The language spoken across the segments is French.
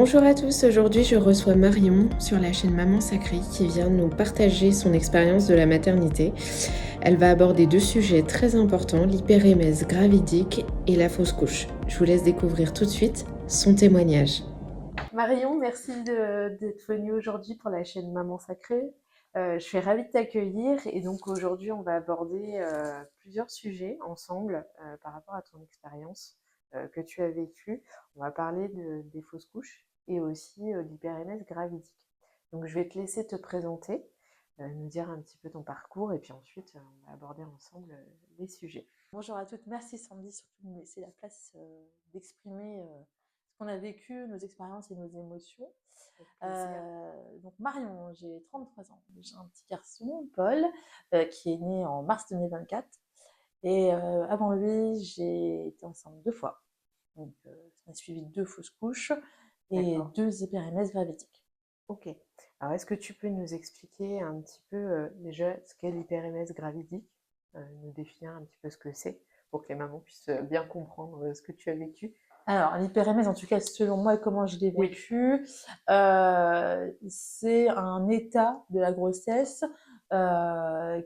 Bonjour à tous, aujourd'hui je reçois Marion sur la chaîne Maman Sacrée qui vient nous partager son expérience de la maternité. Elle va aborder deux sujets très importants, l'hyperémèse gravidique et la fausse couche. Je vous laisse découvrir tout de suite son témoignage. Marion, merci d'être venue aujourd'hui pour la chaîne Maman Sacrée. Je suis ravie de t'accueillir et donc aujourd'hui on va aborder plusieurs sujets ensemble par rapport à ton expérience que tu as vécue. On va parler des fausses couches et aussi de l'hyperémèse gravidique. Donc je vais te laisser te présenter, nous dire un petit peu ton parcours et puis ensuite on va aborder ensemble les sujets. Bonjour à toutes, merci Sandy surtout de me laisser la place d'exprimer ce qu'on a vécu, nos expériences et nos émotions. Donc Marion, j'ai 33 ans, j'ai un petit garçon, Paul, qui est né en mars 2024. Et avant lui, j'ai été enceinte 2 fois. Donc ça m'a suivi 2 fausses couches et 2 hyperémèses gravidiques. Ok. Alors, est-ce que tu peux nous expliquer un petit peu déjà ce qu'est l'hyperémèse gravidique, nous définir un petit peu ce que c'est, pour que les mamans puissent bien comprendre ce que tu as vécu? Alors, l'hyperémèse, en tout cas, selon moi, comment je l'ai Oui. vécu, c'est un état de la grossesse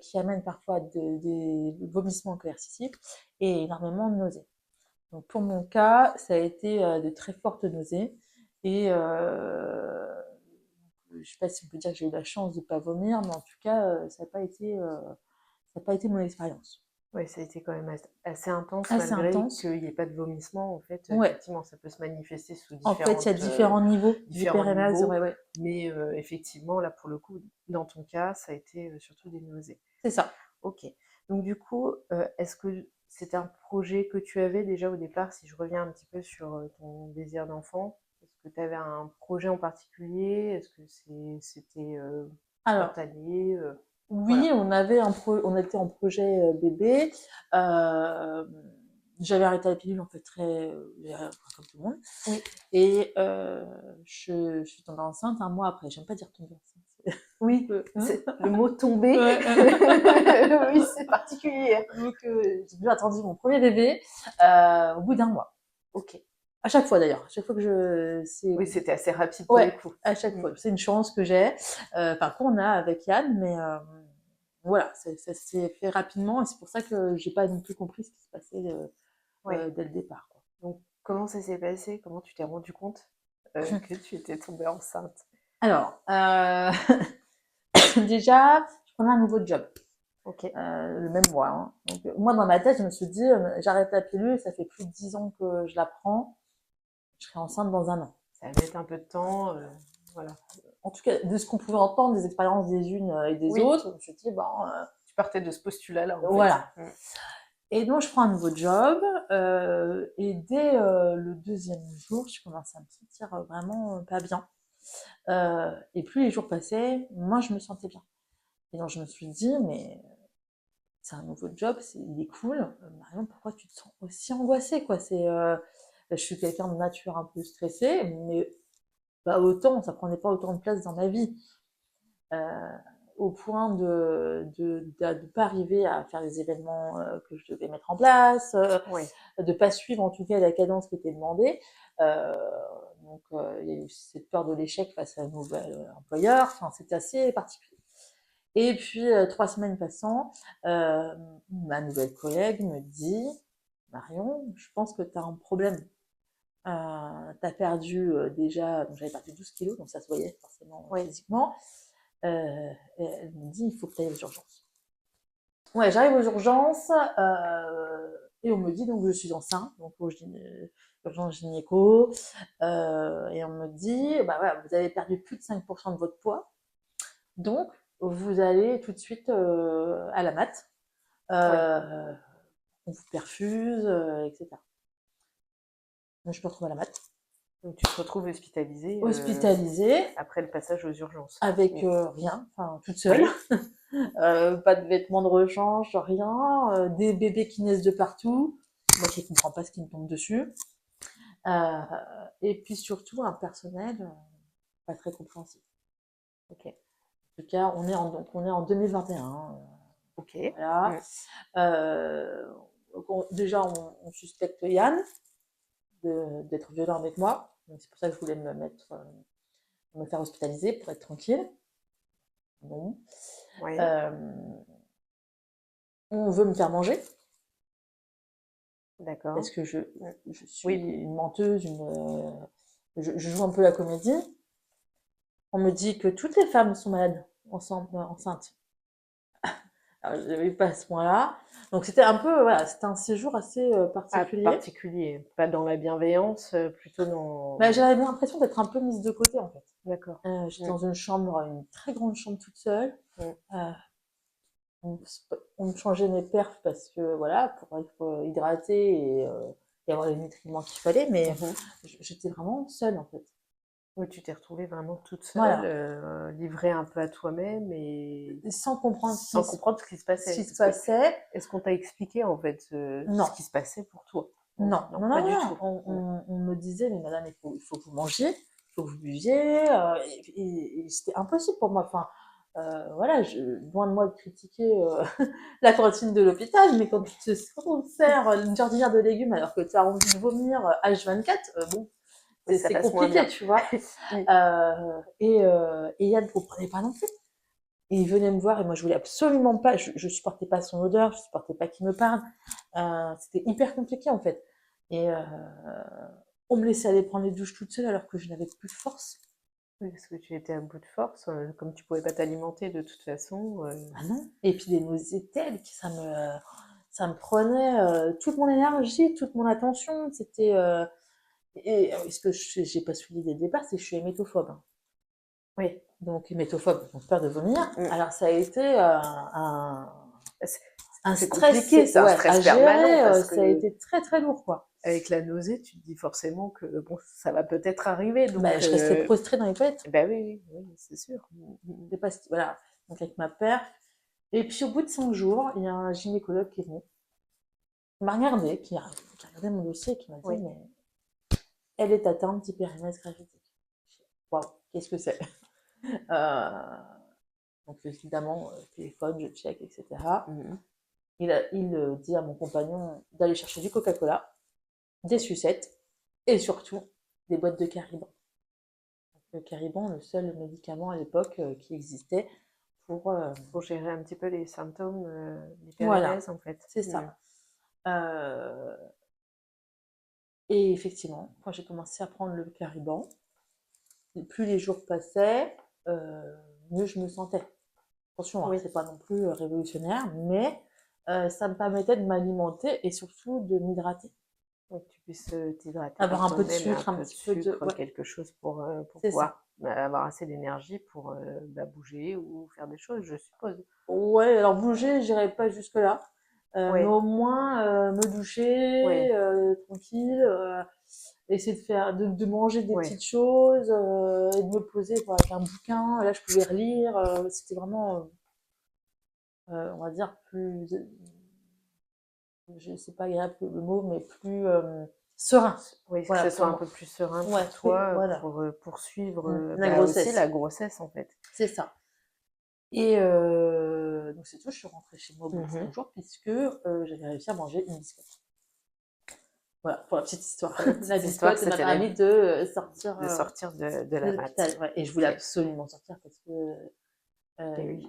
qui amène parfois des vomissements coercitifs et énormément de nausées. Donc, pour mon cas, ça a été de très fortes nausées et je ne sais pas si on peut dire que j'ai eu la chance de ne pas vomir, mais en tout cas, ça n'a pas été mon expérience. Oui, ça a été quand même assez intense, Assez malgré intense. qu'il n'y ait pas de vomissement. En fait, Ouais. effectivement, ça peut se manifester sous En fait, il y a différents niveaux différents d'hyperémèse. niveaux, Ouais, ouais. mais effectivement, là, pour le coup, dans ton cas, ça a été surtout des nausées. C'est ça. Ok. Donc, du coup, est-ce que c'était un projet que tu avais déjà au départ, si je reviens un petit peu sur ton désir d'enfant? Est-ce que tu avais un projet en particulier? Est-ce que c'était Alors, spontané? oui, Voilà. on était en projet bébé. Euh, J'avais arrêté la pilule en fait comme tout le monde. Oui. Et je suis tombée enceinte un mois après. J'aime pas dire tomber enceinte. Oui, le mot tomber, Ouais. oui, c'est particulier. Donc j'ai attendu mon premier bébé au bout d'un mois. Ok. À chaque fois d'ailleurs. À chaque fois que Oui, c'était assez rapide pour le coup. à chaque fois. C'est une chance que j'ai. Enfin, qu'on a avec Yann, mais voilà, ça s'est fait rapidement et c'est pour ça que j'ai pas non plus compris ce qui se passait Oui. dès le départ. Quoi. Donc, comment ça s'est passé? Comment tu t'es rendu compte que tu étais tombée enceinte? Alors, déjà, je prenais un nouveau job. Ok. Le même mois. Hein. Donc, moi, dans ma tête, je me suis dit, j'arrête la pilule, ça fait plus de 10 ans que je la prends, je serai enceinte dans un an. Ça va mettre un peu de temps, voilà. En tout cas, de ce qu'on pouvait entendre des expériences des unes et des autres, je me suis dit, bon, tu partais de ce postulat-là, en voilà. fait. Et donc, je prends un nouveau job, et dès le deuxième jour, je commence à me sentir vraiment pas bien. Et plus les jours passaient, moins je me sentais bien. Et donc, je me suis dit, mais c'est un nouveau job, il est cool. Marion, pourquoi tu te sens aussi angoissée, quoi? Je suis quelqu'un de nature un peu stressée, mais pas autant, ça prenait pas autant de place dans ma vie. Euh, Au point de pas arriver à faire les événements que je devais mettre en place, Oui. de pas suivre en tout cas la cadence qui était demandée. Euh, donc il y a eu cette peur de l'échec face à un nouvel employeur. Enfin, c'était assez particulier. Et puis 3 semaines passant, ma nouvelle collègue me dit, Marion, je pense que tu as un problème. Tu as perdu déjà, donc j'avais perdu 12 kilos, donc ça se voyait forcément physiquement. Et elle me dit, il faut que tu ailles aux urgences. Ouais, j'arrive aux urgences et on me dit donc je suis enceinte, donc aux urgences gynéco, et on me dit, bah voilà, vous avez perdu plus de 5% de votre poids, donc vous allez tout de suite à la mat, Oui. on vous perfuse, etc. Donc je me retrouve à la mat. Donc, tu te retrouves hospitalisée Hospitalisée, après le passage aux urgences. avec Oui. rien, enfin toute seule. Pas de vêtements de rechange, rien, des bébés qui naissent de partout, moi qui comprends pas ce qui me tombe dessus, et puis surtout un personnel pas très compréhensif. Ok. En tout cas, on est en 2021. Hein, Ok. voilà. Déjà, on suspecte Yann d'être violent avec moi. Donc, c'est pour ça que je voulais me faire hospitaliser pour être tranquille. Bon. Ouais. On veut me faire manger D'accord. parce que je suis Oui. une menteuse, je joue un peu la comédie. On me dit que toutes les femmes sont malades enceintes. Alors, je n'avais pas à ce point-là. Donc, c'était un peu, voilà, c'était un séjour assez particulier. Particulier, pas dans la bienveillance, plutôt dans... Bah, j'avais l'impression d'être un peu mise de côté, en fait. D'accord. J'étais dans une chambre, une très grande chambre toute seule. On me changeait mes perfs parce que, voilà, pour être hydratée et avoir les nutriments qu'il fallait, mais j'étais vraiment seule, en fait. Oui, tu t'es retrouvée vraiment toute seule, Voilà. livrée un peu à toi-même et Sans comprendre sans comprendre ce qui se passait. ce qui se passait. Est-ce qu'on t'a expliqué en fait Non. ce qui se passait pour toi? Non, Pas du tout. On me disait, mais madame, il faut que vous mangiez, il faut que vous buviez, et c'était impossible pour moi. Enfin, voilà, loin de moi de critiquer la cantine de l'hôpital, mais quand on te sert une jardinière de légumes alors que tu as envie de vomir H24, bon, Oui, ça c'est passe moins bien. compliqué, tu vois. Oui. Et Yann ne comprenait pas non plus. Et il venait me voir et moi je voulais absolument pas, je supportais pas son odeur, je supportais pas qu'il me parle. C'était hyper compliqué en fait. Et on me laissait aller prendre les douches toute seule alors que je n'avais plus de force. Oui, parce que tu étais à bout de force, comme tu pouvais pas t'alimenter de toute façon. Ah non. Et puis des nausées telles que ça me prenait toute mon énergie, toute mon attention. C'était et ce que j'ai pas suivi dès le départ, c'est que je suis hémétophobe. Hein. Oui. Donc hémétophobe, donc peur de vomir. Alors ça a été un C'est stress, compliqué, c'est un ouais, stress à permanent gérer, parce ça a que été très très lourd quoi. avec la nausée, tu te dis forcément que bon, ça va peut-être arriver. Donc, Bah, je restais prostrée dans les toilettes. bah oui, c'est sûr. Je sais pas voilà. Donc avec ma père. Et puis au bout de 5 jours, il y a un gynécologue qui est venu, qui m'a regardé, qui a regardé mon dossier, qui m'a dit, mais elle est atteinte d'hyperémèse gravidique. Waouh, qu'est-ce que c'est Donc évidemment, téléphone, je check, etc. Il dit à mon compagnon d'aller chercher du Coca-Cola, des sucettes et surtout des boîtes de Cariban. Le Cariban, le seul médicament à l'époque qui existait pour gérer un petit peu les symptômes d'hyperémèse, voilà, en fait. c'est ça. Et effectivement, quand j'ai commencé à prendre le Cariban, plus les jours passaient, mieux je me sentais. Attention, hein, c'est pas non plus révolutionnaire, mais ça me permettait de m'alimenter et surtout de m'hydrater. Donc tu puisses t'hydrater Avoir par un peu de toi-même, sucre, un petit peu de... sucre, Ouais, quelque chose pour c'est pouvoir ça. avoir assez d'énergie pour bouger ou faire des choses, je suppose. Ouais, alors bouger, j'irai pas jusque-là. Mais Ouais, au moins me doucher, ouais, tranquille, essayer de manger des ouais. petites choses et de me poser quoi, avec un bouquin. Là, je pouvais relire. C'était vraiment, on va dire, plus, je sais pas agréable le mot, mais plus serein. Oui, que Voilà, ce pour soit un moi. peu plus serein Ouais, pour toi, voilà. pour poursuivre La aussi grossesse. la grossesse, en fait. C'est ça. Et donc c'est tout, je suis rentrée chez moi au bout de 5 jours puisque j'avais réussi à manger une biscotte. Voilà, pour la petite histoire. La biscotte m'a permis de sortir de la mat. l'hôpital. Ouais. Et je voulais absolument sortir parce que Oui.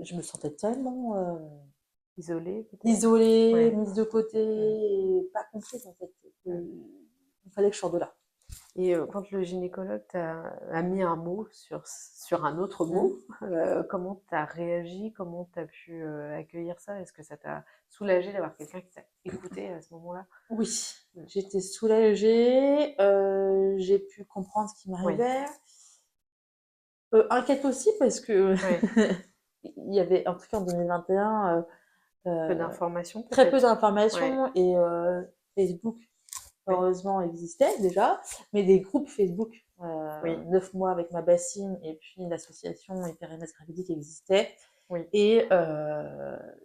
je me sentais tellement Isolée, peut-être. isolée, Ouais. mise de côté, et pas comprise en fait. Il fallait que je sorte de là. Et quand le gynécologue a mis un mot sur un autre mot, comment tu as réagi? Comment tu as pu accueillir ça? Est-ce que ça t'a soulagé d'avoir quelqu'un qui t'a écouté à ce moment-là? Oui, j'étais soulagée, j'ai pu comprendre ce qui m'arrivait. Inquiète aussi parce que il y avait, en tout cas en 2021, Peu d'informations très peu peut-être? d'informations et Facebook, heureusement, existait déjà, mais des groupes Facebook, 9 mois avec ma bassine et puis l'association Hyperémèse Gravidique existait. Et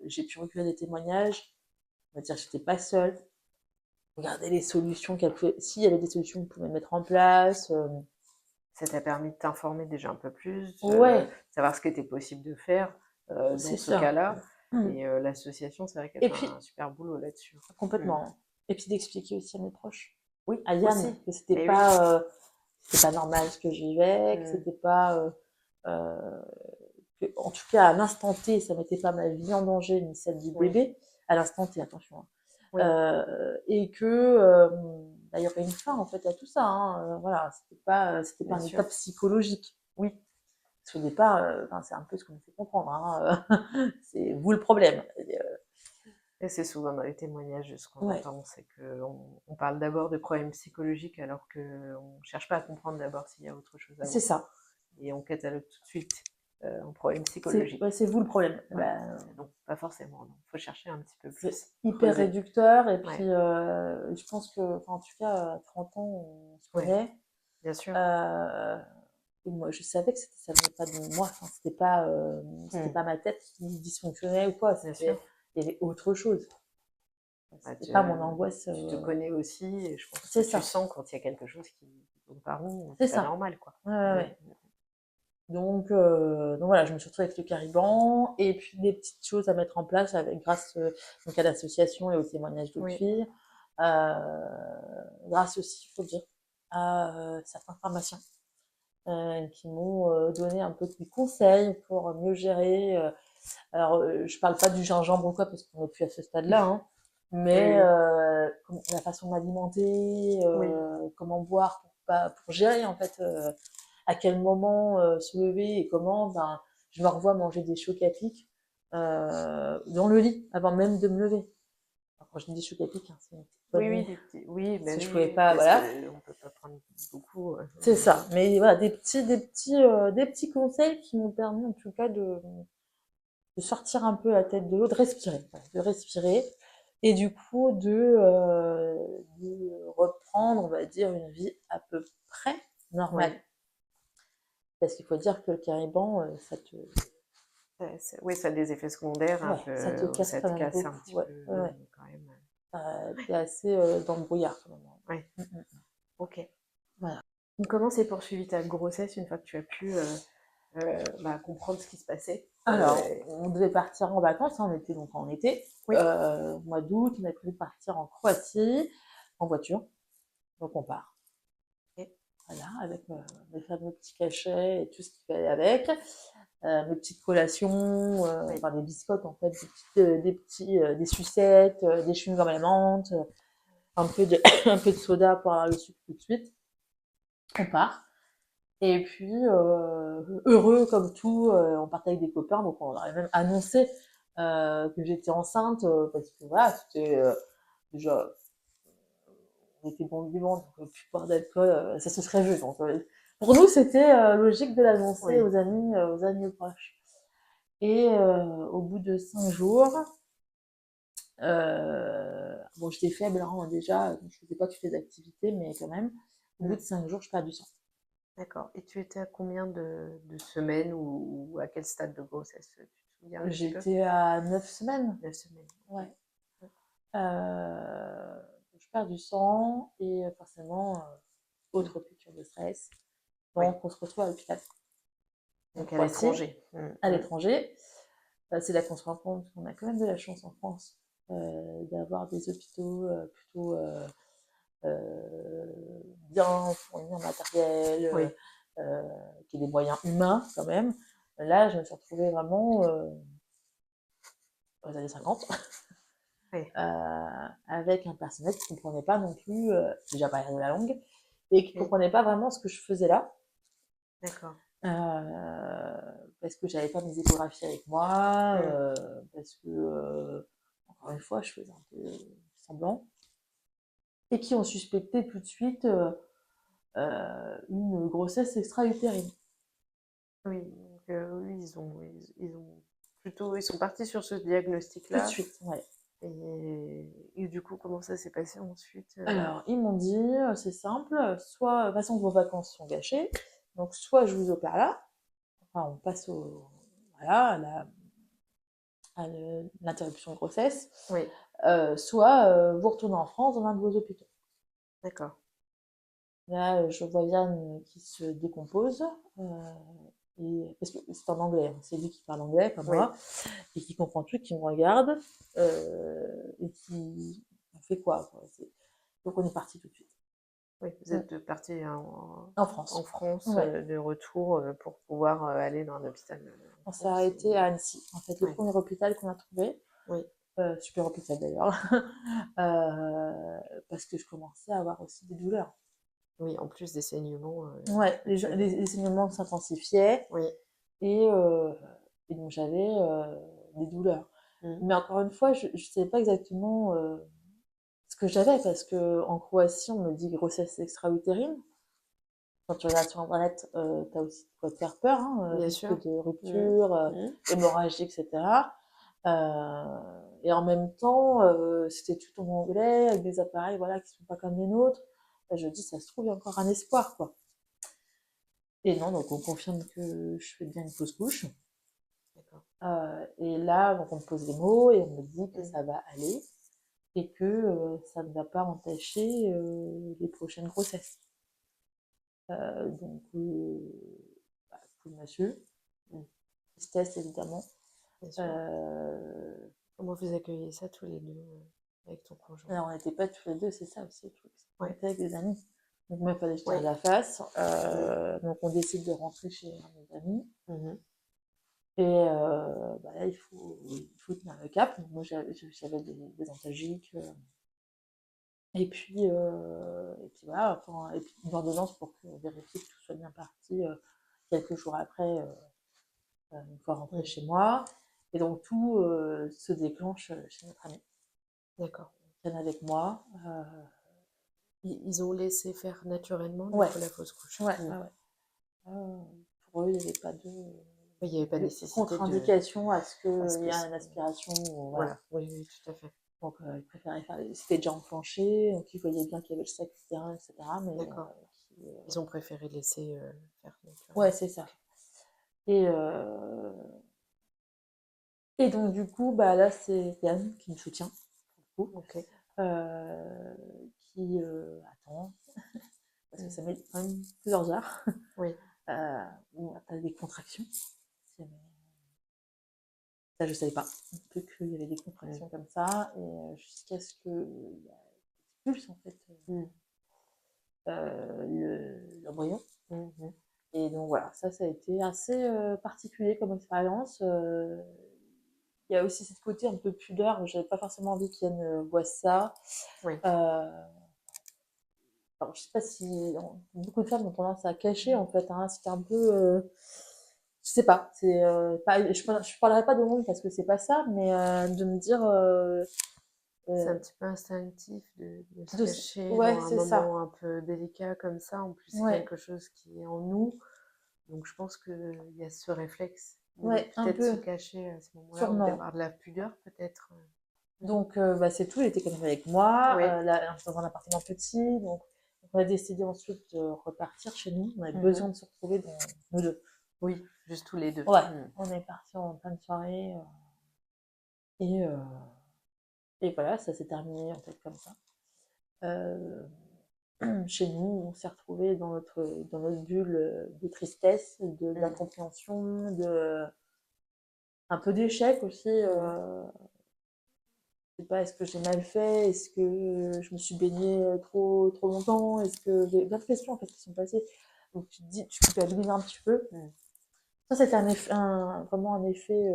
j'ai pu recueillir des témoignages, on va dire que j'étais pas seule, regarder les solutions s'il y avait des solutions qu'on pouvait mettre en place. Ça t'a permis de t'informer déjà un peu plus, savoir ce qui était possible de faire dans ce ça. cas-là. Et l'association, c'est vrai qu'elle fait un super boulot là-dessus. Complètement. Et puis d'expliquer aussi à mes proches. Oui, à Yann, aussi. que Mais oui. c'était pas normal ce que je vivais, que Mm. c'était pas, en tout cas à l'instant T, ça mettait pas ma vie en danger ni celle du Oui, bébé, à l'instant T, attention. oui, Et que bah, il y aurait une fin en fait à tout ça. Hein. Voilà, c'était pas bien un sûr. état psychologique. Oui, parce qu'au départ, c'est un peu ce qu'on nous fait comprendre. Hein. C'est vous le problème. Et c'est souvent dans les témoignages ce qu'on Ouais, entend, c'est qu'on parle d'abord de problèmes psychologiques alors qu'on ne cherche pas à comprendre d'abord s'il y a autre chose c'est avant. ça. Et on catalogue tout de suite un problème C'est psychologique. ouais, c'est vous le problème. Ouais. Ben, Non, pas forcément. Il faut chercher un petit peu c'est plus, hyper creuser. réducteur. Et puis, Ouais, je pense que, enfin, en tout cas, à 30 ans, on se ouais, connaît. bien sûr. Euh, et moi, je savais que ça venait pas de moi. Enfin, c'était Hmm, pas ma tête qui dysfonctionnait ou quoi. bien sûr. Il y avait autre chose. Bah, C'était pas mon angoisse. tu te connais aussi et je pense que C'est tu ça. sens quand il y a quelque chose qui tourne par rond, C'est c'est pas ça. normal, quoi. Ouais, ouais, Hmm. ouais. Donc voilà, je me suis retrouvée avec le Cariban et puis des petites choses à mettre en place grâce donc à l'association et aux témoignages d'autres Oui, filles. Grâce aussi, il faut le dire, à certains pharmaciens qui m'ont donné un peu de conseils pour mieux gérer. Alors, je parle pas du gingembre ou quoi parce qu'on n'est plus à ce stade-là, hein, oui, mais oui, la façon de m'alimenter, oui, comment boire pour gérer en fait à quel moment se lever et comment, ben, je me revois manger des chocs à pic dans le lit avant même de me lever. Alors, quand je dis des chocs à pic, hein, c'est une petite oui, poignée. oui, des petits, oui, Parce ben que je oui, pouvais oui, pas, parce voilà. qu'on peut pas prendre beaucoup. C'est ça. Mais voilà, des petits conseils qui m'ont permis en tout cas de sortir un peu la tête de l'eau, de respirer, voilà, de respirer, et du coup de reprendre, on va dire, une vie à peu près normale. Oui, Parce qu'il faut dire que le Cariban, oui, ça a des effets secondaires un ouais, ça te peu, casse ça quand te même casse un beaucoup. petit Ouais, peu ouais. quand même. T'es assez dans le brouillard quand même. Ouais, Mm, mm. ok. Voilà. Donc, comment s'est poursuivie ta grossesse une fois que tu as pu comprendre ce qui se passait? Alors, on devait partir en vacances, hein, on était donc en été, Oui, au mois d'août, on a prévu de partir en Croatie en voiture, donc on part. ok, Voilà, avec les fameux petits cachets et tout ce qui fait avec, mes petites collations, oui, enfin des biscottes en fait, des sucettes, des chewing-gums à la menthe, un peu de, un peu de soda pour avoir le sucre tout de suite. On part. Et puis, heureux comme tout, on partait avec des copains, donc on leur avait même annoncé que j'étais enceinte, parce que voilà, c'était déjà, on était bon vivant, donc plus boire d'alcool, ça se serait vu. Donc, pour nous, c'était logique de l'annoncer oui, aux amis proches. Et au bout de 5 jours, bon, j'étais faible hein, déjà, donc je faisais pas toutes les activités, mais quand même, au bout mm, de 5 jours, je perds du sang. d'accord. Et tu étais à combien de semaines ou à quel stade de grossesse? Tu te souviens un petit peu? J'étais à 9 semaines. 9 semaines. Ok. Ouais. Euh, je perds du sang et forcément, Mm. autre piqûre de stress. Oui, Donc, on se retrouve à l'hôpital en donc à Croatie, l'étranger. Mm, à mm. l'étranger. C'est là qu'on se rend compte qu'on a quand même de la chance en France d'avoir des hôpitaux plutôt bien fournis en matériel, Oui, qui a des moyens humains quand même. Là, je me suis retrouvée vraiment aux années 50 oui, avec un personnel qui comprenait pas non plus, déjà pas la langue, et qui ok, comprenait pas vraiment ce que je faisais là, d'accord. parce que j'avais pas mes échographies avec moi, Mm. parce que, encore une fois, je faisais un peu semblant, et qui ont suspecté tout de suite une grossesse extra-utérine. Oui, donc oui, ils sont partis sur ce Tout de diagnostic-là. suite, ouais. Et du coup, comment ça s'est passé ensuite? Alors, ils m'ont dit, c'est simple, soit, de toute façon, vos vacances sont gâchées, donc soit je vous opère là, enfin, on passe voilà, à l'interruption de grossesse, Oui, soit vous retournez en France dans l'un de vos hôpitaux. d'accord. Là, je vois Yann qui se décompose, parce que c'est en anglais, hein, c'est lui qui parle anglais comme Oui, moi, et qui comprend tout, qui me regarde, et qui on fait quoi, quoi. Donc on est parti tout de suite. Oui, vous Mm. êtes partis en En France. France Ouais. de retour pour pouvoir aller dans un hôpital On en s'est France. arrêté à Annecy. En fait, le Ouais. premier hôpital qu'on a trouvé, Oui, super hôpital d'ailleurs, parce que je commençais à avoir aussi des douleurs. oui, en plus des saignements. Ouais, actuels. les saignements s'intensifiaient Oui. et, donc j'avais des douleurs. Mm. Mais encore une fois, je ne savais pas exactement ce que j'avais parce que en Croatie, on me dit grossesse extra-utérine. Quand tu regardes sur Internet, tu as aussi de quoi te faire peur, hein, Bien risque sûr. de Mm. rupture, Mm. hémorragie, etc. Et en même temps, c'était tout en anglais, avec des appareils voilà, qui sont pas comme les nôtres. Je dis, ça se trouve, il y a encore un espoir, quoi. Et non, donc on confirme que je fais bien une fausse couche. D'accord. Et là, donc on me pose les mots et on me dit que Mm. ça va aller et que ça ne va pas entacher les prochaines grossesses. Donc, coup de massue, Mm. tristesse évidemment. Bien sûr. Euh, Comment vous accueillez ça tous les deux avec ton conjoint? Alors, on n'était pas tous les deux, c'est ça aussi le truc. On Ouais. était avec des amis. Donc, moi, il fallait que je Ouais. tire la face. Donc, on décide de rentrer chez un de mes amis. Mhm. Et là, il faut tenir le cap. Donc, moi, j'avais des antalgiques. Et puis voilà, enfin, et puis une ordonnance pour vérifier que tout soit bien parti quelques jours après, une fois rentré Mm. chez moi. Et donc, tout se déclenche chez notre ami. D'accord. Qui vient avec moi. Ils ont laissé faire naturellement Ouais, la fausse couche. ouais, Mm. ouais, ouais. Pour eux, il n'y avait pas Oui, il n'y avait pas de nécessité de. contre-indication à ce À qu'il ce y que ait ce- une aspiration. Voilà. Voilà, oui, oui, tout à fait. Donc, ils préféraient faire. C'était déjà enclenché, donc ils voyaient bien qu'il y avait le sac utérin, etc. Mais D'accord. Ils ont préféré laisser faire ouais, naturellement. c'est ça. Et, et donc, du coup, bah, là, c'est Yann qui me soutient, pour le coup, Ok. qui attend, parce que Mm. ça met quand même plusieurs heures. Oui. T'as des contractions. Ça, je savais pas. Non plus qu'il y avait des contractions Mm. comme ça, et jusqu'à ce que expulse en fait Mm. l'embryon. Mhm. Et donc voilà, ça a été assez particulier comme expérience. Il y a aussi ce côté un peu pudeur, j'avais pas forcément envie qu'Yann voie ça. Oui. Alors, je sais pas si beaucoup de femmes ont tendance à cacher en fait. Hein, c'était un peu, je sais pas. C'est pas, je parlerai pas de monde parce que c'est pas ça, mais de me dire, C'est euh, un petit peu instinctif de se de, cacher ouais, dans un c'est ça. moment un peu délicat comme ça. En plus, c'est Ouais, quelque chose qui est en nous. Donc, je pense qu'il y a ce réflexe de ouais, un peut-être se peu, cacher à ce moment-là ou sûrement. d'avoir de la pudeur, peut-être. Donc, c'est tout. Il était quand même avec moi, Oui. là, dans un appartement petit. Donc, on a décidé ensuite de repartir chez nous. On avait Mhm. besoin de se retrouver nous deux. Oui, juste tous les deux. Ouais, Mm. on est partis en pleine soirée. Et, euh, et voilà, ça s'est terminé en fait comme ça. Euh, Chez nous, on s'est retrouvés dans notre bulle de tristesse, Mm. d'incompréhension, un peu d'échec aussi. Mm. Je sais pas, est-ce que j'ai mal fait? Est-ce que je me suis baignée trop, trop longtemps? Est-ce que j'ai plein de questions en fait qui sont passées? Donc tu te dis, tu culpabilises un petit peu. Mm. Ça, c'était vraiment un effet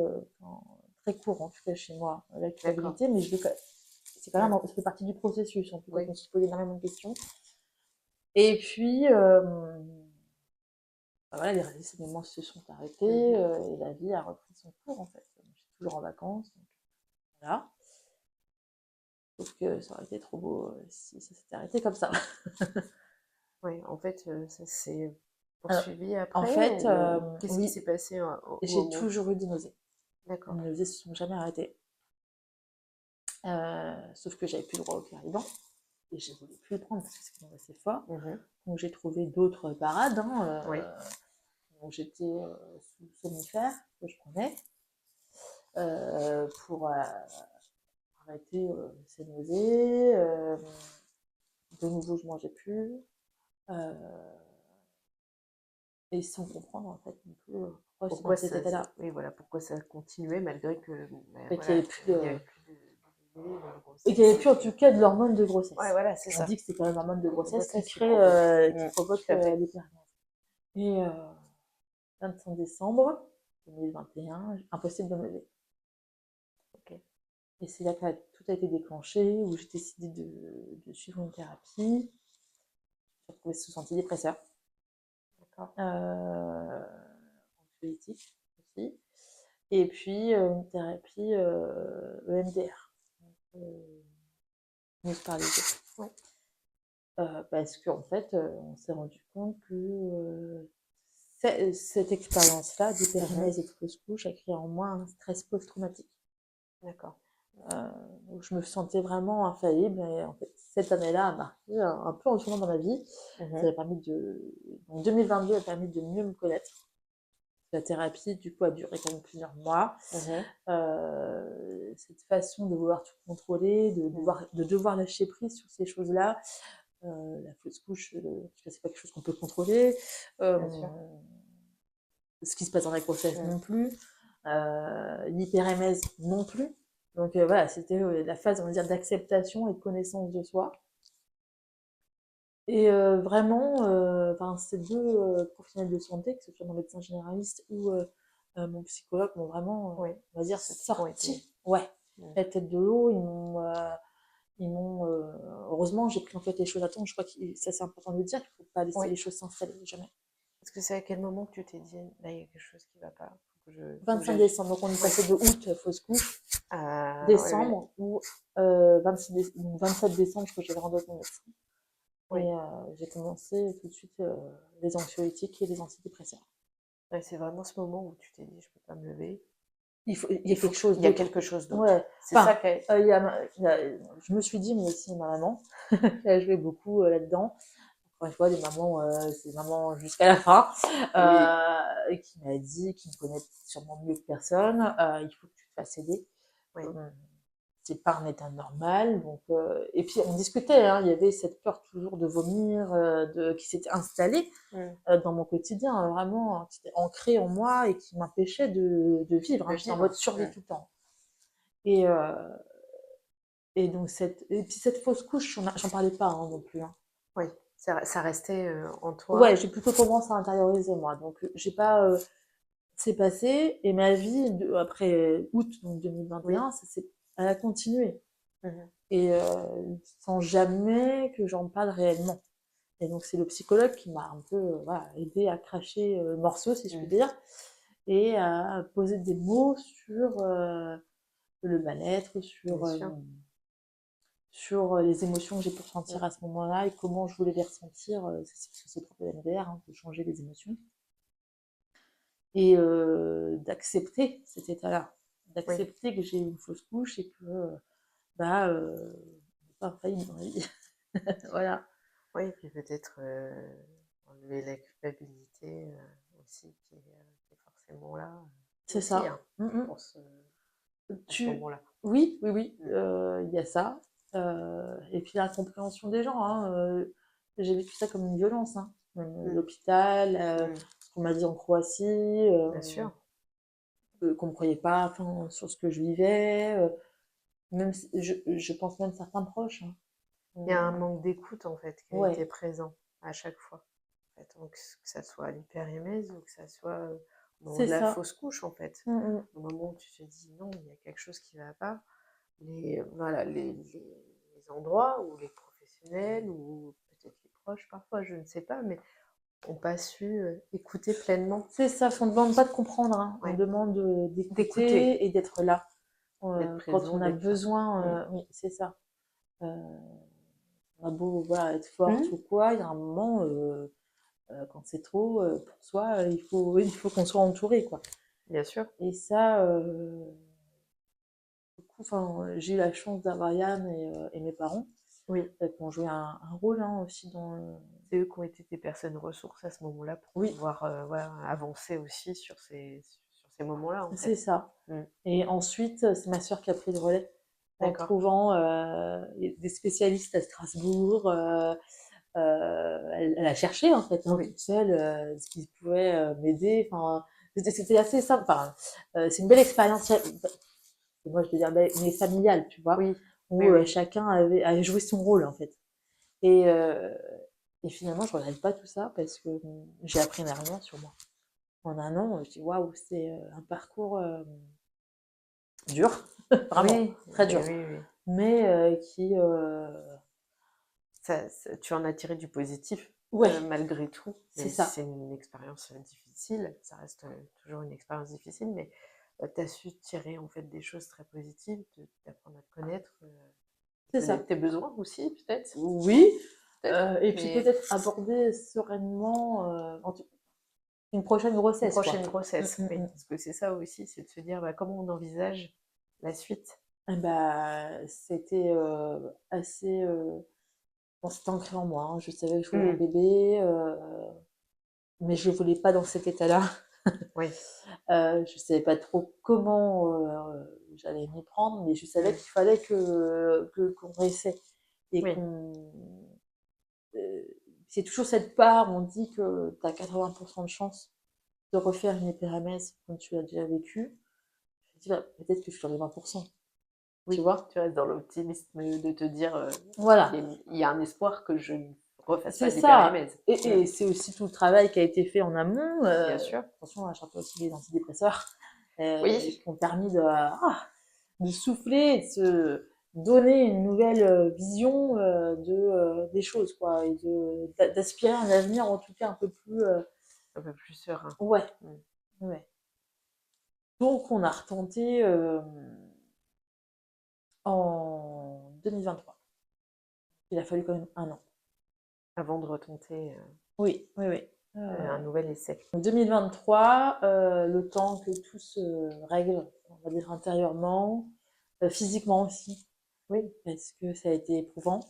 très court en tout cas chez moi, la D'accord. culpabilité, mais c'est quand Mm. même, ça fait partie du processus en tout cas, Oui. qu'on se pose énormément de questions. Et puis, voilà, les saignements se sont arrêtés Mhm. et la vie a repris son cours en fait. Je suis toujours en vacances, donc voilà. Sauf que ça aurait été trop beau si ça s'était arrêté comme ça. Oui, en fait, ça s'est Alors, poursuivi en après fait, ou qu'est-ce qui oui, s'est passé au j'ai moment? toujours eu des nausées. Les D'accord. nausées se sont jamais arrêtées. Sauf que j'avais plus le droit au clarivan et je voulais plus le prendre parce que c'était assez fort. Mhm. Donc j'ai trouvé d'autres parades. Oui. Donc j'étais sous somnifère que je prenais pour arrêter ces nausées. De nouveau, je mangeais plus. Euh, et sans comprendre en fait non plus pourquoi j'étais dans Pourquoi cet ça, état-là. oui, voilà, pourquoi ça continuait malgré que, bon, ben, Et qu'il voilà, n'y avait plus il n'y avait de. plus de de Et qu'il n'y avait grossesse. plus en tout cas de l'hormone de grossesse. Ouais, voilà, c'est On ça. dit que c'est quand même l'hormone de grossesse qui Qui provoque tout à fait. l'hypermèse. Et 25 décembre 2021, impossible de me lever. Ok. Et c'est là que tout a été déclenché, où j'ai décidé de suivre une thérapie. J'ai retrouvé sous antidépresseur. D'accord. Anxiolytique aussi. Et puis une thérapie EMDR. Musicalité. Ouais. Parce qu'en fait, on s'est rendu compte que cette expérience-là d'hyperémèse et de fausse couche a créé en moi un stress post-traumatique. D'accord. Donc je me sentais vraiment infaillible. Et en fait, cette année-là a marqué un peu un tournant dans ma vie. Ça m'a permis donc 2022 a permis de mieux me connaître. La thérapie, du coup, a duré quand même plusieurs mois. Cette façon de vouloir tout contrôler, de devoir lâcher prise sur ces choses-là. La fausse couche, c'est pas quelque chose qu'on peut contrôler. Ce qui se passe dans la grossesse non plus. L'hyperémèse non plus. Donc voilà, c'était la phase, on va dire, d'acceptation et de connaissance de soi. Et vraiment, ces deux professionnels de santé, que ce soit mon médecin généraliste ou mon psychologue, m'ont vraiment, on va dire, sorti la tête de l'eau. Heureusement, j'ai pris en fait les choses à temps. Je crois que ça, c'est important de le dire, qu'il ne faut pas laisser les choses s'installer, jamais. Est-ce que c'est à quel moment que tu t'es dit, là, il y a quelque chose qui ne va pas? 25 décembre, donc on est passé de août, fausse couche, décembre, ou 27 décembre, je crois que j'avais rendez-vous avec mon médecin. Et j'ai commencé tout de suite les anxiolytiques et les antidépresseurs. Ouais, c'est vraiment ce moment où tu t'es dit, je peux pas me lever. Il y a quelque chose d'autre. Il y a quelque chose d'autre. Ouais. C'est ça que... je me suis dit, mais aussi ma maman, qui a joué beaucoup là-dedans. Encore une fois, des mamans, c'est maman jusqu'à la fin, qui m'a dit, qui me connaît sûrement mieux que personne, il faut que tu te fasses aider. C'est pas un état normal. Donc, et puis on discutait, hein, il y avait cette peur toujours de vomir qui s'était installée dans mon quotidien, vraiment, qui était ancrée en moi et qui m'empêchait de vivre. J'étais en mode survie tout le temps. Et donc et puis cette fausse couche, j'en parlais pas non plus. Oui, ça restait en toi. Ouais, j'ai plutôt tendance à intérioriser moi. Donc j'ai pas c'est passé et ma vie après août donc 2021, elle a continué. Et sans jamais que j'en parle réellement. Et donc c'est le psychologue qui m'a un peu aidé à cracher le morceau, si je puis dire, et à poser des mots sur le mal-être, sur les émotions que j'ai pu ressentir à ce moment-là et comment je voulais les ressentir. C'est propre de MDR, de changer les émotions. Et d'accepter cet état-là. D'accepter que j'ai une fausse couche et que pas infaillible dans la vie. Voilà. Oui, et puis peut-être enlever la culpabilité aussi qui est forcément là. C'est aussi, ça. Hein, pour ce moment-là. Oui, il y a ça. Et puis la compréhension des gens. J'ai vécu ça comme une violence. L'hôpital, ce qu'on m'a dit en Croatie, Bien sûr. qu'on ne me croyait pas sur ce que je vivais. Même je pense même certains proches. Il y a un manque d'écoute en fait qui a été présent à chaque fois. En fait, donc, que ça soit l'hyperémèse ou que ça soit au moment de la fausse couche en fait. Au moment où tu te dis non, il y a quelque chose qui ne va pas. Les endroits où les professionnels ou peut-être les proches parfois, je ne sais pas, mais n'ont pas su écouter pleinement. C'est ça, on ne demande pas de comprendre, on demande d'écouter et d'être là. Quand on a besoin, oui, c'est ça. On a beau être forte ou quoi, il y a un moment, quand c'est trop pour soi, il faut qu'on soit entouré, quoi. Bien sûr. Et ça, du coup, j'ai eu la chance d'avoir Yann et mes parents, qui ont joué un rôle aussi dans. C'est eux qui ont été tes personnes ressources à ce moment-là pour pouvoir avancer aussi sur ces moments-là. C'est ça. Et ensuite, c'est ma sœur qui a pris le relais en trouvant des spécialistes à Strasbourg. Elle a cherché en fait toute seule ce qui pouvait m'aider. C'était assez simple. C'est une belle expérience. Moi, je veux dire, mais familiale, tu vois. où chacun avait joué son rôle, en fait. Et finalement, je regrette pas tout ça parce que j'ai appris énormément sur moi. En un an, je dis waouh, c'est un parcours dur, vraiment, très dur. Oui. Mais qui... tu en as tiré du positif, malgré tout. C'est ça. C'est une expérience difficile, ça reste toujours une expérience difficile, mais tu as su tirer en fait des choses très positives, d'apprendre à te connaître, c'est ça. tes besoins aussi, peut-être. Oui, et puis peut-être aborder sereinement une prochaine grossesse. Une prochaine grossesse, oui. Parce que c'est ça aussi, c'est de se dire comment on envisage la suite. C'était assez... Bon, c'était ancré en moi, hein. Je savais que je voulais un bébé, mais je ne voulais pas dans cet état-là. Oui. Je savais pas trop comment j'allais m'y prendre, mais je savais qu'il fallait qu'on essaie. Et c'est toujours cette part, on dit que tu as 80% de chance de refaire une hyperémèse quand tu l'as déjà vécu. Je me dis, peut-être que je suis sur les 20%. Oui, tu vois, tu restes dans l'optimisme de te dire, voilà, il y a un espoir que je refasse pas l'hyperémèse. Et c'est aussi tout le travail qui a été fait en amont. Bien sûr. Attention, je rappelle aussi les antidépresseurs Oui. qui ont permis de souffler, de se donner une nouvelle vision des choses, quoi, et d'aspirer à un avenir en tout cas un peu plus serein. Ouais. Donc on a retenté en 2023. Il a fallu quand même un an avant de retenter oui. un nouvel essai. En 2023, le temps que tout se règle, on va dire intérieurement, physiquement aussi, oui, parce que ça a été éprouvant,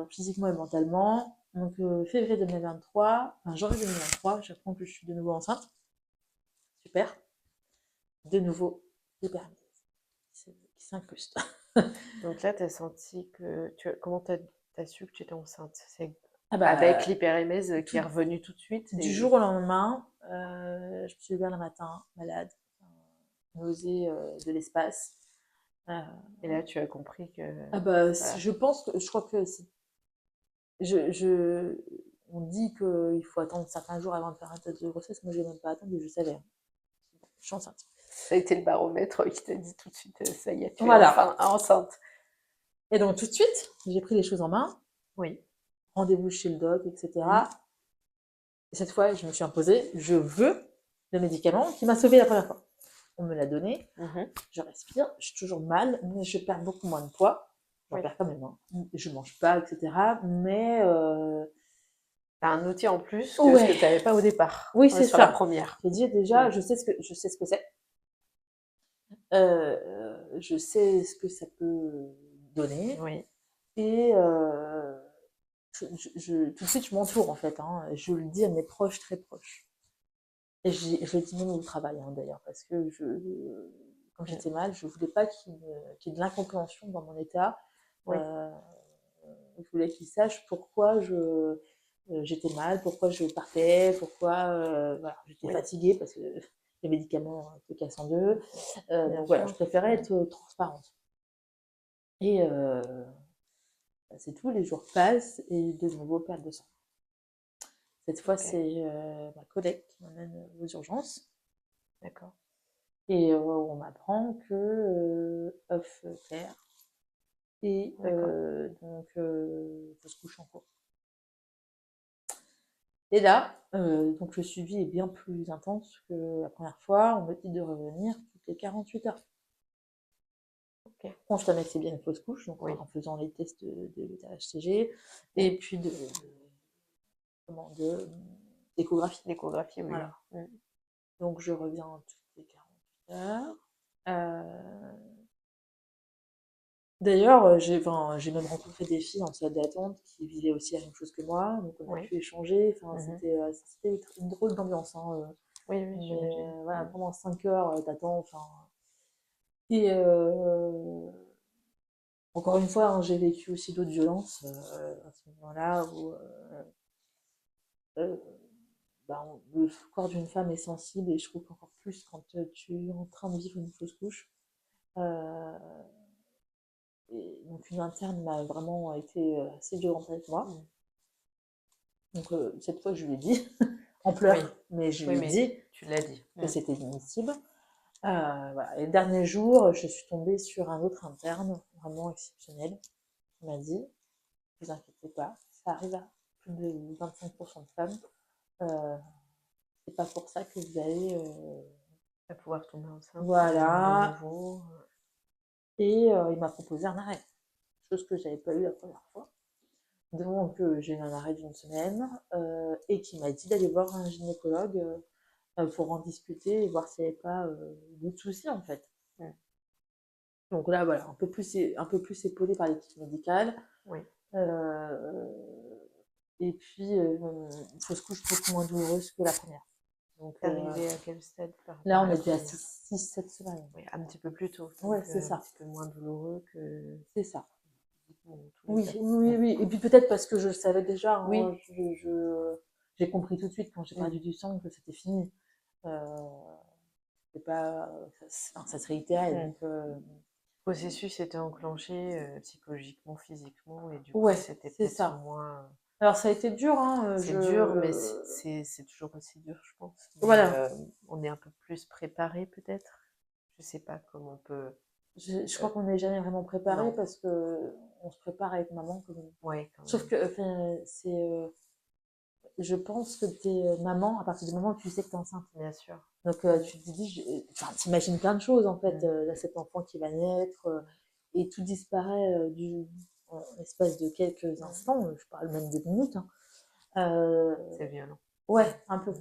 physiquement et mentalement. Donc février 2023, janvier 2023, j'apprends que je suis de nouveau enceinte. Super. De nouveau, hyperémèse qui s'incruste. Donc là, tu as senti que... Comment tu as su que tu étais enceinte? Avec l'hyperémèse qui est revenue tout de suite. Du jour au lendemain, je me suis levée un matin, malade, nausée de l'espace. Et là, tu as compris que... Je pense que... Je crois que c'est... On dit qu'il faut attendre certains jours avant de faire un test de grossesse. Moi, je n'ai même pas attendu, je savais. Je suis enceinte. Ça a été le baromètre qui t'a dit tout de suite, ça y est, tu es enfin enceinte. Et donc, tout de suite, j'ai pris les choses en main. Oui. Rendez-vous chez le doc, etc. Et cette fois, je me suis imposée, je veux le médicament qui m'a sauvée la première fois. On me l'a donné, je respire, je suis toujours mal, mais je perds beaucoup moins de poids. J'en perds quand même, hein. Je mange pas, etc. Mais t'as un outil en plus que ce que tu n'avais pas au départ. Oui, c'est sur ça. La première. J'ai dit déjà, je sais ce que c'est. Je sais ce que ça peut donner. Oui. Et tout de suite, je m'entoure en fait. Hein. Je le dis à mes proches, très proches. Et je le dis même au travail, hein, d'ailleurs, parce que quand j'étais mal, je voulais pas qu'il y ait de l'incompréhension dans mon état. Oui. Je voulais qu'ils sachent pourquoi j'étais mal, pourquoi je partais, pourquoi j'étais fatiguée parce que les médicaments te cassent en deux. Donc voilà, je préférais être transparente. Et c'est tout, les jours passent et de nouveau perte de sang. Cette fois, c'est ma collègue qui m'emmène aux urgences. D'accord. Et on m'apprend que œuf clair et donc fausse couche en cours. Et là, donc le suivi est bien plus intense que la première fois. On me dit de revenir toutes les 48 heures. On confirme que c'est bien une fausse couche, donc en faisant les tests de THCG et puis d'échographie. L'échographie, oui. Voilà. Donc je reviens toutes les 48 heures. D'ailleurs, j'ai même rencontré des filles en salle d'attente qui vivaient aussi la même chose que moi, donc on a pu échanger. Enfin, c'était une drôle d'ambiance. Hein. Oui, mais voilà, pendant 5 heures, t'attends. Enfin, et encore une fois, hein, j'ai vécu aussi d'autres violences à ce moment-là où le corps d'une femme est sensible et je trouve qu'encore plus quand tu es en train de vivre une fausse couche. donc une interne m'a vraiment été assez violente avec moi. Donc cette fois, je lui ai dit, en pleurs, mais je lui ai dit, tu l'as dit, que c'était inadmissible. Voilà. Et le dernier jour, je suis tombée sur un autre interne, vraiment exceptionnel, qui m'a dit, ne vous inquiétez pas, ça arrive à plus de 25% de femmes. C'est pas pour ça que vous allez pouvoir tomber enceinte. Voilà. De nouveau. Et il m'a proposé un arrêt, chose que j'avais pas eu la première fois. Donc j'ai eu un arrêt d'1 semaine et qui m'a dit d'aller voir un gynécologue pour en discuter et voir s'il n'y avait pas d'autres soucis en fait. Donc là voilà, un peu plus épaulée par l'équipe médicale. Et puis fausse couche beaucoup moins douloureuse que la première. Donc arrivé à quel stade là on était à 6-7 semaines. Oui, un petit peu plus tôt. Ouais, c'est ça. Un petit peu moins douloureux que... C'est ça. Oui. Et puis peut-être parce que je le savais déjà. Hein, oui. J'ai compris tout de suite quand j'ai perdu du sang que c'était fini. Ça se réitérait. Donc, le processus était enclenché psychologiquement, physiquement, et du coup c'était peut-être moins... Alors ça a été dur. Hein, c'est dur, mais c'est toujours aussi dur, je pense. Mais, voilà. On est un peu plus préparé peut-être. Je sais pas comment on peut... Je crois qu'on n'est jamais vraiment préparé parce que on se prépare avec maman quand même. Ouais, quand même. Sauf que je pense que t'es maman à partir du moment où tu sais que t'es enceinte. Bien sûr. Donc tu te dis, t'imagines plein de choses en fait. Là, cet enfant qui va naître et tout disparaît en l'espace de quelques instants. Je parle même de minutes. Hein. C'est violent. Ouais, un peu.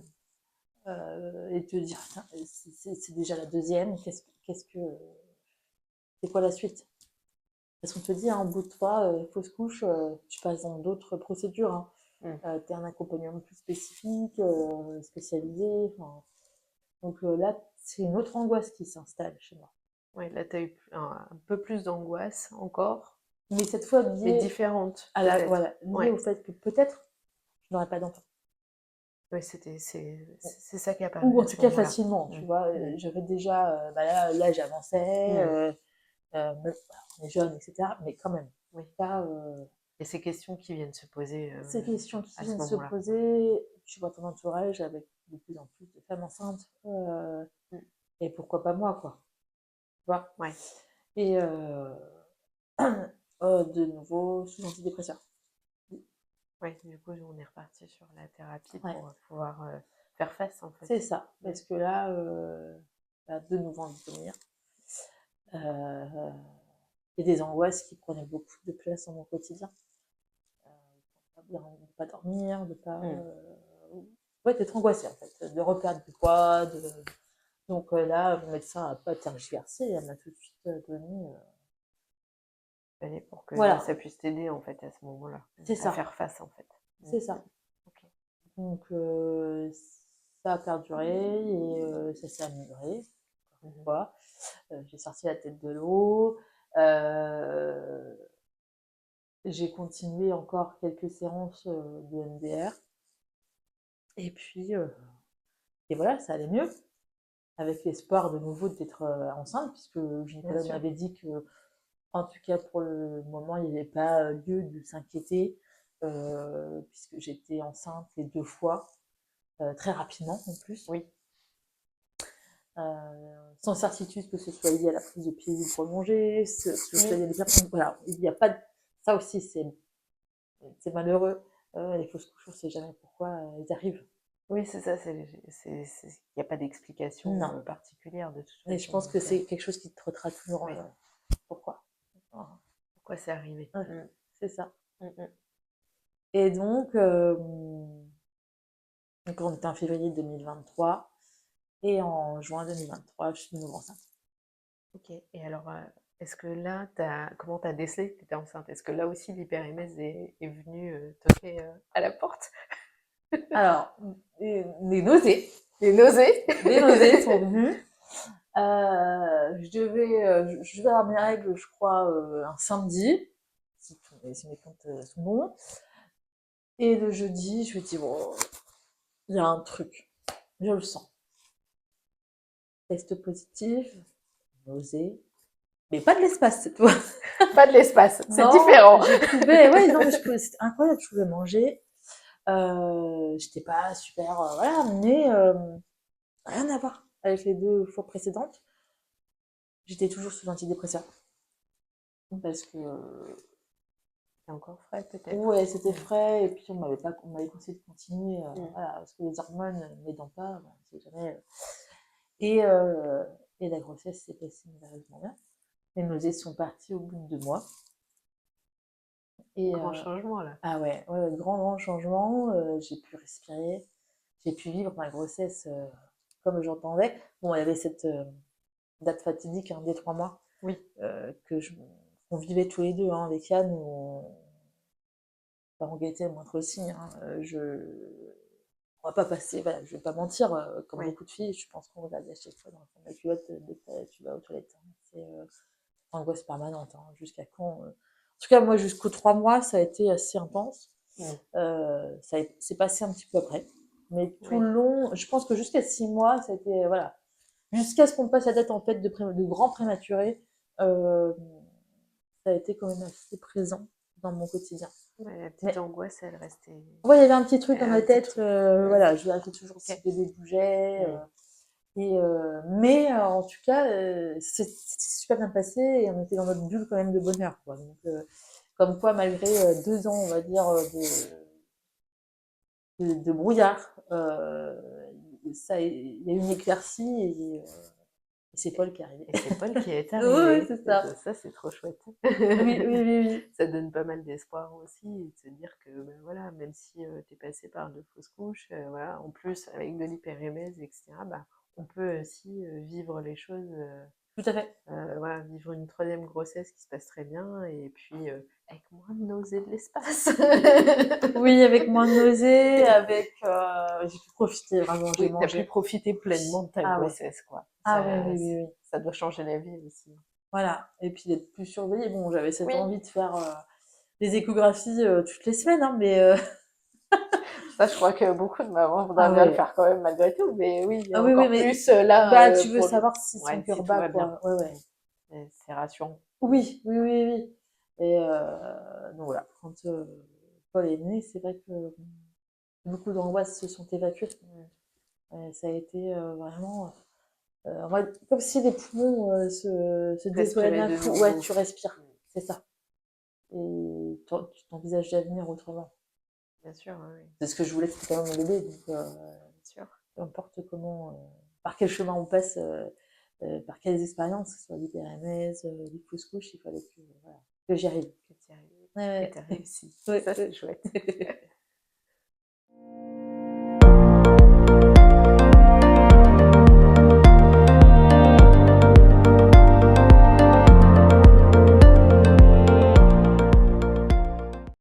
Et te dire, c'est déjà la deuxième. C'est quoi la suite? Parce qu'on te dit, en bout de 3 fausse couche, tu passes dans d'autres procédures. Hein. Tu as un accompagnement plus spécifique, spécialisé. Donc là, c'est une autre angoisse qui s'installe chez moi. Oui, là, tu as eu un peu plus d'angoisse encore. Mais cette fois, liée différente. Liée au fait que peut-être je n'aurai pas d'enfant. Oui, c'est ça qui apparaît. Ou en tout cas facilement, tu vois. J'avais déjà, là j'avançais, on est jeune, etc. Mais quand même, pas... Et ces questions qui viennent se poser. Ces questions qui viennent se poser, tu vois ton entourage avec de plus en plus de femmes enceintes. Et pourquoi pas moi, quoi. Tu vois? Ouais. Et de nouveau, sous antidépresseurs. Oui, du coup, on est reparti sur la thérapie pour pouvoir faire face, en fait. C'est ça, parce que là, de nouveau envie de venir. Et des angoisses qui prenaient beaucoup de place dans mon quotidien. De pas dormir, de pas... d'être angoissée, en fait, de reperdre du poids. Donc là, mon médecin n'a pas tergiversé, elle m'a tout de suite donné... pour que ça puisse t'aider, en fait, à ce moment-là. C'est ça. À faire face, en fait. C'est ça. Okay. Donc, ça a perduré et ça s'est amélioré. J'ai sorti la tête de l'eau. J'ai continué encore quelques séances de MDR. Et puis, et voilà, ça allait mieux. Avec l'espoir de nouveau d'être enceinte, puisque le gynécologue m'avait dit que, en tout cas pour le moment, il n'y avait pas lieu de s'inquiéter, puisque j'étais enceinte les 2 fois, très rapidement en plus. Oui. Sans certitude que ce soit lié à la prise de pilules prolongée, voilà, il n'y a pas de... Ça aussi, c'est malheureux. Les fausses couches, on ne sait jamais pourquoi elles arrivent. Oui, c'est ça, il n'y a pas d'explication particulière de toute façon. Et je pense que c'est quelque chose qui te trottera toujours. Pourquoi c'est arrivé. C'est ça. Et donc, on était en février 2023, et en juin 2023, je suis de nouveau enceinte. Ok, et alors, est-ce que là, comment tu as décelé que tu étais enceinte? Est-ce que là aussi, l'hyperémèse est venu toquer à la porte? Alors, les nausées. Les nausées. Les nausées sont venues. Je vais avoir mes règles, je crois, un samedi, si mes comptes sont bons. Et le jeudi, je me dis, bon, il y a un truc, je le sens. Test positif, nausée, Mais pas de l'espace cette fois. Pas de l'espace, c'est Non, différent. Je pouvais, ouais, non, mais c'était incroyable, je pouvais manger. J'étais pas super, voilà, mais rien à voir avec les 2 fois précédentes. J'étais toujours sous antidépresseur. Parce que, C'est encore frais peut-être. ouais, c'était frais, et puis on m'avait conseillé de continuer, voilà, parce que les hormones n'aidant pas, ben, on sait jamais. Et, euh, et la grossesse s'est passée merveilleusement bien. Les nausées sont parties au bout de 2 mois. Et, Grand changement là. ah ouais, ouais, grand changement. J'ai pu respirer, j'ai pu vivre ma grossesse comme j'entendais. Bon, il y avait cette date fatidique des 3 mois Oui. qu'on vivait tous les deux, avec Yann, où on guettait le moindre signe. On va pas passer, voilà, je vais pas mentir, comme beaucoup de filles, je pense qu'on regarde à chaque fois dans le fond de la culotte dès que tu vas aux toilettes. C'est angoisse permanente, jusqu'à quand. En tout cas, moi, jusqu'aux 3 mois, ça a été assez intense. C'est passé un petit peu après. Mais tout le long, je pense que jusqu'à 6 mois, ça a été, voilà. Jusqu'à ce qu'on passe la date, en fait, de grand prématuré, ça a été quand même assez présent dans mon quotidien. Ouais, la petite angoisse, elle restait. Ouais, il y avait un petit truc dans ma tête, voilà, je vérifiais toujours si le bébé bougeait. Mais en tout cas, c'était super bien passé et on était dans notre bulle quand même de bonheur, quoi. Donc, comme quoi, malgré 2 ans, on va dire, de brouillard, il y a eu une éclaircie et c'est Paul qui est arrivé. Et c'est Paul qui est Oui, arrivé. c'est ça. Ça, c'est trop chouette. Oui. Ça donne pas mal d'espoir aussi, et de se dire que ben voilà, même si tu es passé par 2 fausses couches, voilà, en plus avec de l'hyperémèse, etc., bah, on peut aussi vivre les choses, Tout à fait. voilà, vivre une 3e grossesse qui se passe très bien, et puis avec moins de nausées de l'espace. Oui, avec moins de nausées, j'ai pu profiter vraiment, j'ai Oui, tu as pu mangé. profiter pleinement de ta Ah ouais. grossesse, quoi. Ah Ça, oui. ça doit changer la vie aussi. Voilà. Et puis d'être plus surveillée. Bon, j'avais cette Oui. envie de faire des échographies toutes les semaines, mais Ça, je crois que beaucoup de mamans voudraient bien le faire quand même malgré tout, mais oui, Ah oui, encore mais plus là. tu veux savoir si son Ouais, cœur si tout bat, va bien. quoi. Ouais. C'est rassurant. Oui. Et donc voilà, quand Paul est né, c'est vrai que beaucoup d'angoisses se sont évacuées. Ça a été vraiment comme si les poumons se déployaient d'un coup. Ouais, tu respires, c'est ça. Et tu t'envisages l'avenir autrement. Bien sûr, oui. C'est ce que je voulais, c'était quand même mon bébé, donc Bien sûr. peu importe comment, par quel chemin on passe, par quelles expériences, que ce soit l'hyperémèse, les fausses couches, il fallait que j'y arrive. Que tu y arrives. Et tu as réussi. Ça, c'est chouette.